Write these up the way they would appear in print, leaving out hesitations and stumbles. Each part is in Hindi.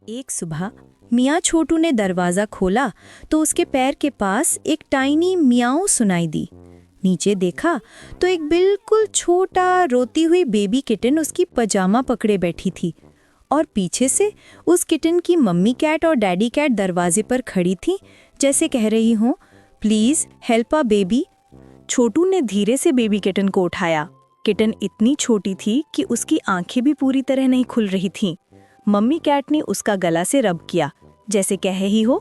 एक सुबह मियाँ छोटू ने दरवाजा खोला तो उसके पैर के पास एक टाइनी मियाओ सुनाई दी। नीचे देखा तो एक बिल्कुल छोटा रोती हुई बेबी किटन उसकी पजामा पकड़े बैठी थी और पीछे से उस किटन की मम्मी कैट और डैडी कैट दरवाजे पर खड़ी थी, जैसे कह रही हो, प्लीज हेल्प अ बेबी। छोटू ने धीरे से बेबी किटन को उठाया। किटन इतनी छोटी थी कि उसकी आंखें भी पूरी तरह नहीं खुल रही थीं। मम्मी कैट ने उसका गला से रब किया, जैसे कह ही हो,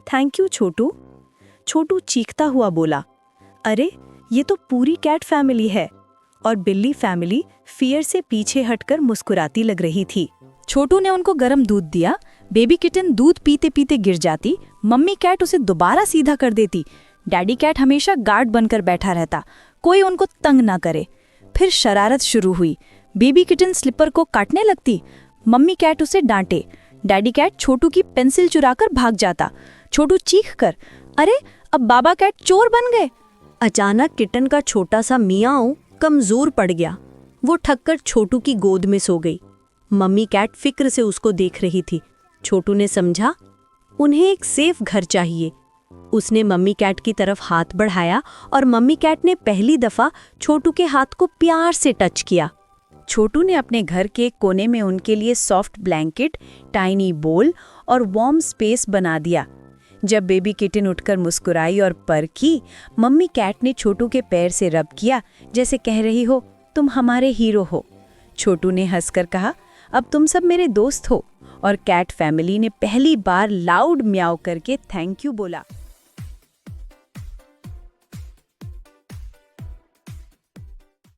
थैंक यू छोटू। छोटू चीखता हुआ बोला, अरे ये तो पूरी कैट फैमिली है। और बिल्ली फैमिली फियर से पीछे हटकर मुस्कुराती लग रही थी। छोटू ने उनको गर्म दूध दिया। बेबी किटन दूध पीते पीते गिर जाती। मम्मी कैट उसे दोबारा सीधा कर देती। डैडी कैट हमेशा गार्ड बनकर बैठा रहता, कोई उनको तंग ना करे। फिर शरारत शुरू हुई। बेबी किटन स्लिपर को काटने लगती। मम्मी कैट उसे डांटे। डैडी कैट छोटू की पेंसिल चुराकर भाग जाता। छोटू चीख कर, अरे अब बाबा कैट चोर बन गए। अचानक किटन का छोटा सा मियाओ कमजोर पड़ गया। वो ठक्कर छोटू की गोद में सो गई। मम्मी कैट फिक्र से उसको देख रही थी। छोटू ने समझा, उन्हें एक सेफ घर चाहिए। उसने मम्मी कैट की तरफ हाथ बढ़ाया और मम्मी कैट ने पहली दफा छोटू के हाथ को प्यार से टच किया। छोटू ने अपने घर के कोने में उनके लिए सॉफ्ट ब्लैंकेट, टाइनी बोल और वार्म स्पेस बना दिया। जब बेबी किटन उठकर मुस्कुराई और पर की, मम्मी कैट ने छोटू के पैर से रब किया, जैसे कह रही हो, तुम हमारे हीरो हो। छोटू ने हंसकर कहा, अब तुम सब मेरे दोस्त हो। और कैट फैमिली ने पहली बार लाउड म्याऊ करके थैंक यू बोला।